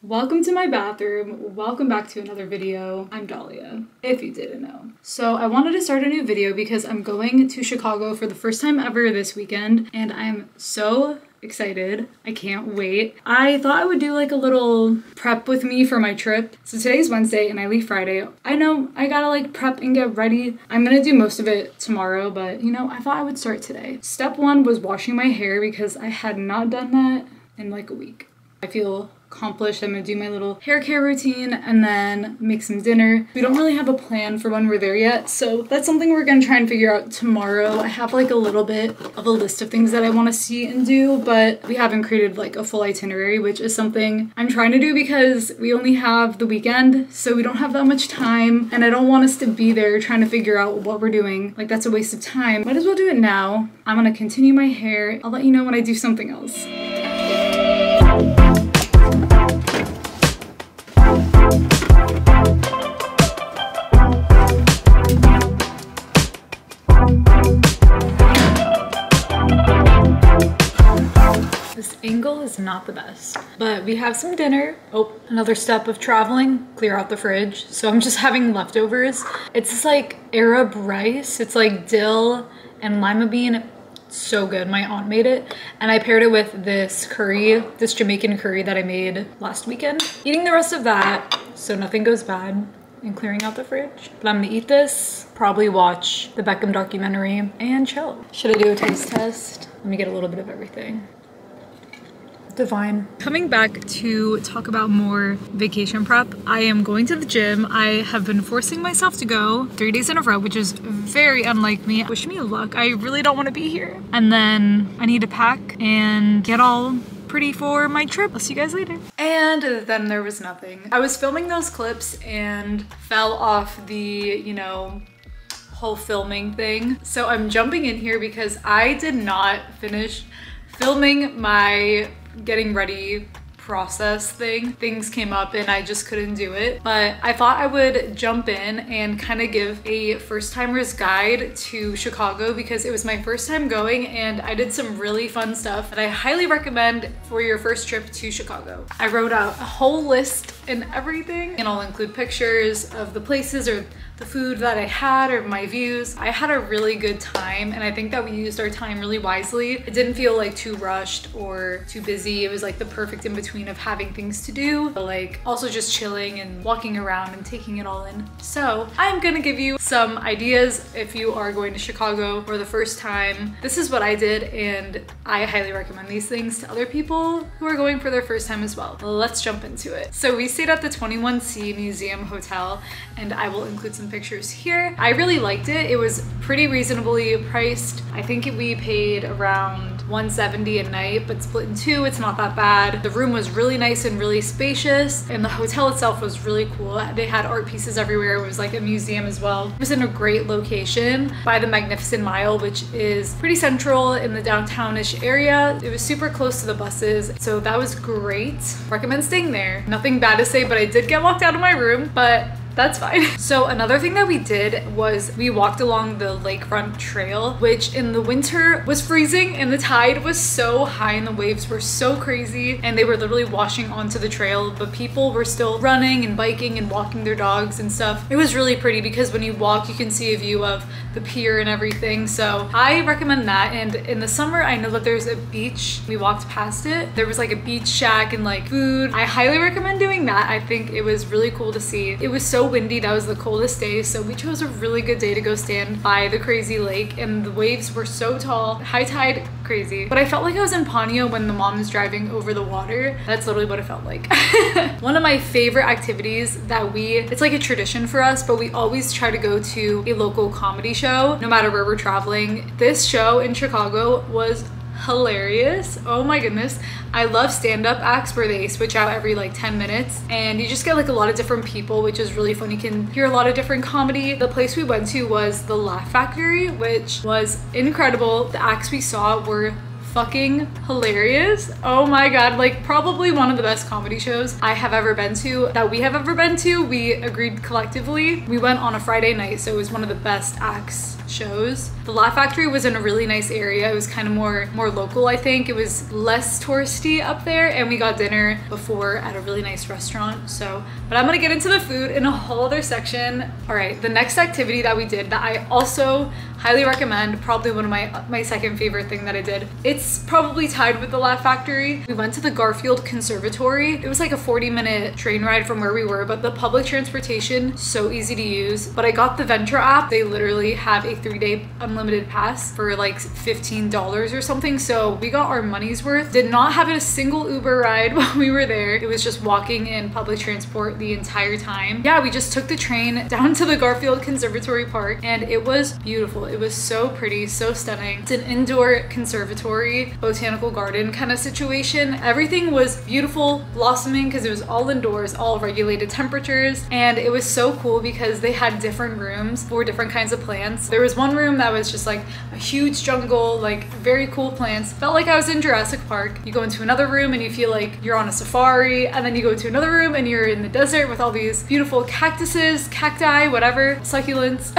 Welcome to my bathroom. Welcome back to another video. I'm Dahlia, if you didn't know. So I wanted to start a new video because I'm going to Chicago for the first time ever this weekend and I'm so excited. I can't wait. I thought I would do like a little prep with me for my trip. So today's Wednesday and I leave Friday. I know I gotta like prep and get ready. I'm gonna do most of it tomorrow, but you know, I thought I would start today. Step one was washing my hair because I had not done that in like a week. I feel accomplished. I'm gonna do my little hair care routine and then make some dinner. We don't really have a plan for when we're there yet, so that's something we're gonna try and figure out tomorrow. I have like a little bit of a list of things that I want to see and do, but we haven't created like a full itinerary, which is something I'm trying to do because we only have the weekend, so we don't have that much time and I don't want us to be there trying to figure out what we're doing. Like, that's a waste of time. Might as well do it now. I'm gonna continue my hair. I'll let you know when I do something else. This angle is not the best, but we have some dinner. Oh, another step of traveling, clear out the fridge. So I'm just having leftovers. It's this like Arab rice. It's like dill and lima bean. So good. My aunt made it and I paired it with this curry, this Jamaican curry that I made last weekend. Eating the rest of that so nothing goes bad and clearing out the fridge. But I'm gonna eat this, probably watch the Beckham documentary and chill. Should I do a taste test? Let me get a little bit of everything. Divine. Coming back to talk about more vacation prep, I am going to the gym. I have been forcing myself to go 3 days in a row, which is very unlike me. Wish me luck. I really don't want to be here. And then I need to pack and get all pretty for my trip. I'll see you guys later. And then there was nothing. I was filming those clips and fell off the, you know, whole filming thing. So I'm jumping in here because I did not finish filming my getting ready process thing. Things came up and I just couldn't do it, but I thought I would jump in and kind of give a first-timer's guide to Chicago because it was my first time going and I did some really fun stuff that I highly recommend for your first trip to Chicago. I wrote out a whole list and everything, and I'll include pictures of the places or the food that I had or my views. I had a really good time and I think that we used our time really wisely. It didn't feel like too rushed or too busy. It was like the perfect in between of having things to do, but like also just chilling and walking around and taking it all in. So I'm gonna give you some ideas if you are going to Chicago for the first time. This is what I did and I highly recommend these things to other people who are going for their first time as well. Let's jump into it. So we stayed at the 21C Museum Hotel and I will include some pictures here. I really liked it. It was pretty reasonably priced. I think we paid around $170 a night, but split in two, it's not that bad. The room was really nice and really spacious, and the hotel itself was really cool. They had art pieces everywhere. It was like a museum as well. It was in a great location by the Magnificent Mile, which is pretty central in the downtownish area. It was super close to the buses, so that was great. Recommend staying there. Nothing bad to say, but I did get locked out of my room, but that's fine. So another thing that we did was we walked along the lakefront trail, which in the winter was freezing and the tide was so high and the waves were so crazy and they were literally washing onto the trail, but people were still running and biking and walking their dogs and stuff. It was really pretty because when you walk, you can see a view of the pier and everything. So I recommend that. And in the summer, I know that there's a beach. We walked past it. There was like a beach shack and like food. I highly recommend doing that. I think it was really cool to see. It was so windy. That was the coldest day, so we chose a really good day to go stand by the crazy lake, and the waves were so tall. High tide, crazy. But I felt like I was in Ponyo when the mom was driving over the water. That's literally what it felt like. One of my favorite activities that it's like a tradition for us, but we always try to go to a local comedy show no matter where we're traveling. This show in Chicago was hilarious. Oh my goodness. I love stand-up acts where they switch out every like 10 minutes and you just get like a lot of different people, which is really fun. You can hear a lot of different comedy. The place we went to was the Laugh Factory, which was incredible. The acts we saw were fucking hilarious. Oh my god, like probably one of the best comedy shows I have ever been to, that we have ever been to. We agreed collectively. We went on a Friday night, so it was one of the best acts shows. The Laugh Factory was in a really nice area. It was kind of more local, I think. It was less touristy up there, and we got dinner before at a really nice restaurant. So, but I'm gonna get into the food in a whole other section. All right, the next activity that we did that I also highly recommend, probably one of my second favorite thing that I did. It's probably tied with the Laugh Factory. We went to the Garfield Conservatory. It was like a 40-minute train ride from where we were, but the public transportation, so easy to use. But I got the Venture app. They literally have a 3-day unlimited pass for like $15 or something. So we got our money's worth. Did not have a single Uber ride while we were there. It was just walking in public transport the entire time. Yeah, we just took the train down to the Garfield Conservatory Park, and it was beautiful. It was so pretty, so stunning. It's an indoor conservatory, botanical garden kind of situation. Everything was beautiful, blossoming, because it was all indoors, all regulated temperatures. And it was so cool because they had different rooms for different kinds of plants. There was one room that was just like a huge jungle, like very cool plants. Felt like I was in Jurassic Park. You go into another room and you feel like you're on a safari, and then you go into another room and you're in the desert with all these beautiful cactuses, cacti, whatever, succulents.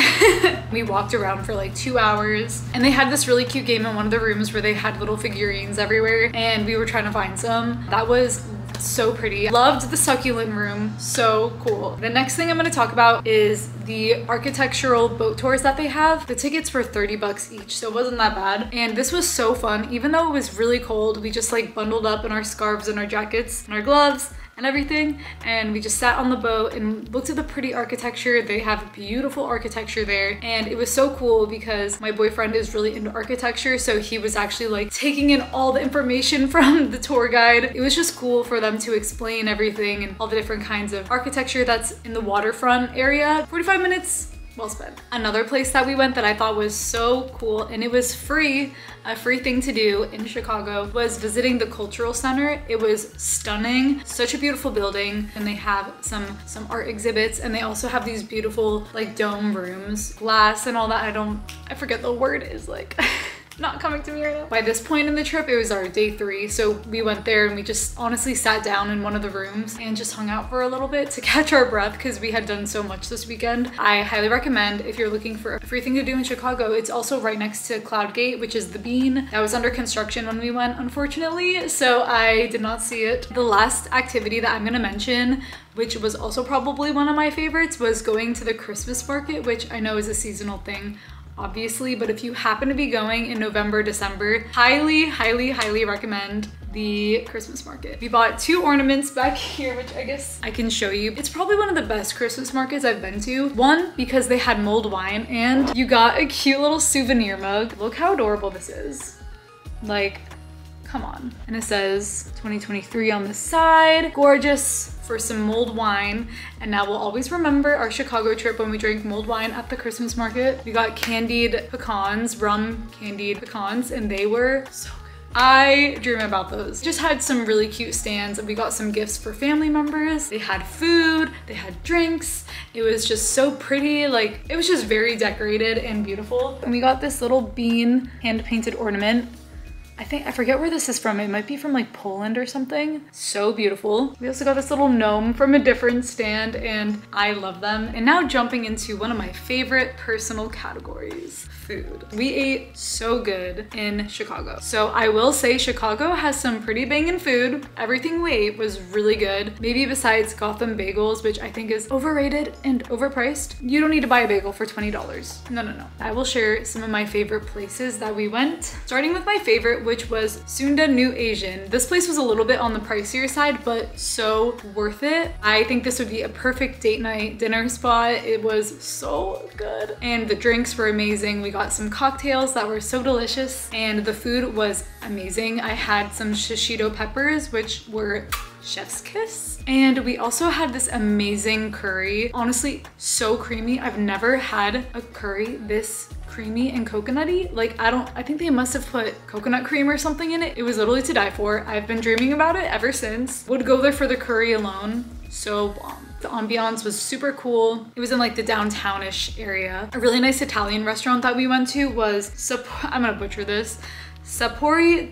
We walked around for like 2 hours, and they had this really cute game in one of the rooms where they had little figurines everywhere, and we were trying to find some. That was so pretty. Loved the succulent room, so cool. The next thing I'm going to talk about is the architectural boat tours that they have. The tickets were 30 bucks each, so it wasn't that bad. And this was so fun. Even though it was really cold, we just like bundled up in our scarves and our jackets and our gloves and everything, and we just sat on the boat and looked at the pretty architecture. They have beautiful architecture there, and it was so cool because my boyfriend is really into architecture, so he was actually like taking in all the information from the tour guide. It was just cool for them to explain everything and all the different kinds of architecture that's in the waterfront area. 45 minutes well spent. Another place that we went that I thought was so cool, and it was free, a free thing to do in Chicago, was visiting the Cultural Center. It was stunning, such a beautiful building, and they have some art exhibits, and they also have these beautiful like dome rooms, glass and all that. I forget the word is like not coming to me right now. By this point in the trip, it was our day 3, so we went there and we just honestly sat down in one of the rooms and just hung out for a little bit to catch our breath because we had done so much this weekend. I highly recommend if you're looking for a free thing to do in Chicago. It's also right next to Cloud Gate, which is the Bean. That was under construction when we went, unfortunately, so I did not see it. The last activity that I'm gonna mention, which was also probably one of my favorites, was going to the Christmas market, which I know is a seasonal thing, obviously, but if you happen to be going in November, December, highly recommend the Christmas market. We bought 2 ornaments back here, which I guess I can show you. It's probably one of the best Christmas markets I've been to. One, because they had mulled wine, and you got a cute little souvenir mug. Look how adorable this is. Like, come on. And it says 2023 on the side. Gorgeous. For some mulled wine, and now we'll always remember our Chicago trip when we drank mulled wine at the Christmas market. We got candied pecans, rum candied pecans, and they were so good. I dream about those. Just had some really cute stands, and we got some gifts for family members. They had food, they had drinks. It was just so pretty. Like, it was just very decorated and beautiful. And we got this little bean hand-painted ornament. I forget where this is from. It might be from like Poland or something. So beautiful. We also got this little gnome from a different stand, and I love them. And now jumping into one of my favorite personal categories, food. We ate so good in Chicago. So I will say Chicago has some pretty banging food. Everything we ate was really good. Maybe besides Gotham Bagels, which I think is overrated and overpriced. You don't need to buy a bagel for $20. No. I will share some of my favorite places that we went. Starting with my favorite, which was Sunda New Asian. This place was a little bit on the pricier side, but so worth it. I think this would be a perfect date night dinner spot. It was so good. And the drinks were amazing. We got some cocktails that were so delicious, and the food was amazing. I had some shishito peppers, which were chef's kiss. And we also had this amazing curry. Honestly, so creamy. I've never had a curry this creamy and coconutty. Like, I think they must have put coconut cream or something in it. It was literally to die for. I've been dreaming about it ever since. Would go there for the curry alone. So bomb. The ambiance was super cool. It was in like the downtownish area. A really nice Italian restaurant that we went to was, I'm gonna butcher this, Trattoria.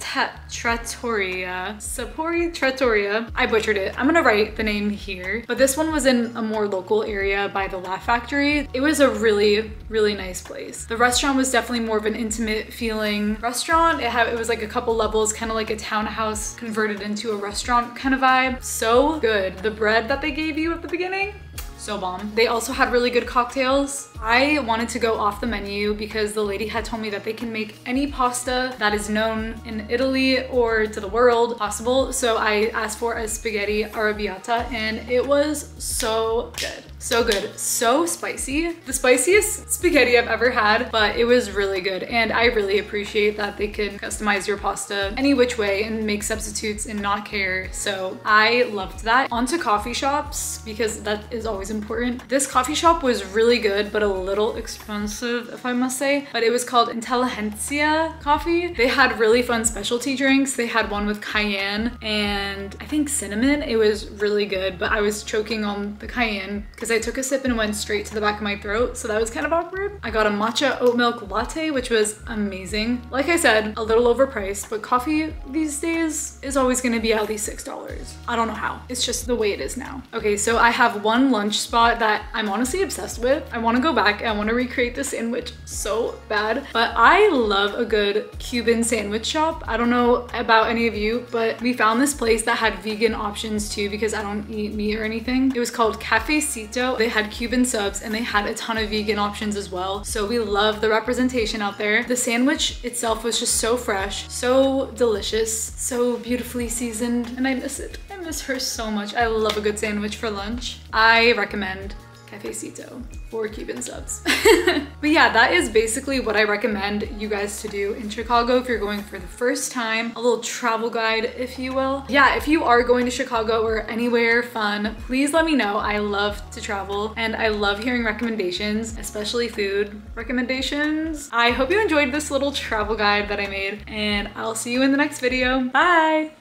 Sapori Trattoria. I butchered it. I'm gonna write the name here. But this one was in a more local area by the Laugh Factory. It was a really, really nice place. The restaurant was definitely more of an intimate feeling restaurant. It was like a couple levels, kind of like a townhouse converted into a restaurant kind of vibe. So good. The bread that they gave you at the beginning, so bomb. They also had really good cocktails. I wanted to go off the menu because the lady had told me that they can make any pasta that is known in Italy or to the world possible. So I asked for a spaghetti arrabbiata and it was so good. So good, so spicy. The spiciest spaghetti I've ever had, but it was really good. And I really appreciate that they could customize your pasta any which way and make substitutes and not care. So I loved that. On to coffee shops, because that is always important. This coffee shop was really good, but a little expensive, if I must say. But it was called Intelligentsia Coffee. They had really fun specialty drinks. They had one with cayenne and I think cinnamon. It was really good, but I was choking on the cayenne because I took a sip and went straight to the back of my throat, so that was kind of awkward. I got a matcha oat milk latte, which was amazing. Like I said, a little overpriced, but coffee these days is always gonna be at least $6. I don't know how. It's just the way it is now. Okay, so I have one lunch spot that I'm honestly obsessed with. I wanna go back. I wanna recreate the sandwich so bad, but I love a good Cuban sandwich shop. I don't know about any of you, but we found this place that had vegan options too because I don't eat meat or anything. It was called Cafecito. They had Cuban subs and they had a ton of vegan options as well. So we love the representation out there. The sandwich itself was just so fresh, so delicious, so beautifully seasoned, and I miss it. I miss her so much. I love a good sandwich for lunch. I recommend Cafecito for Cuban subs. But yeah, that is basically what I recommend you guys to do in Chicago if you're going for the first time. A little travel guide, if you will. Yeah, if you are going to Chicago or anywhere fun, please let me know. I love to travel and I love hearing recommendations, especially food recommendations. I hope you enjoyed this little travel guide that I made and I'll see you in the next video. Bye!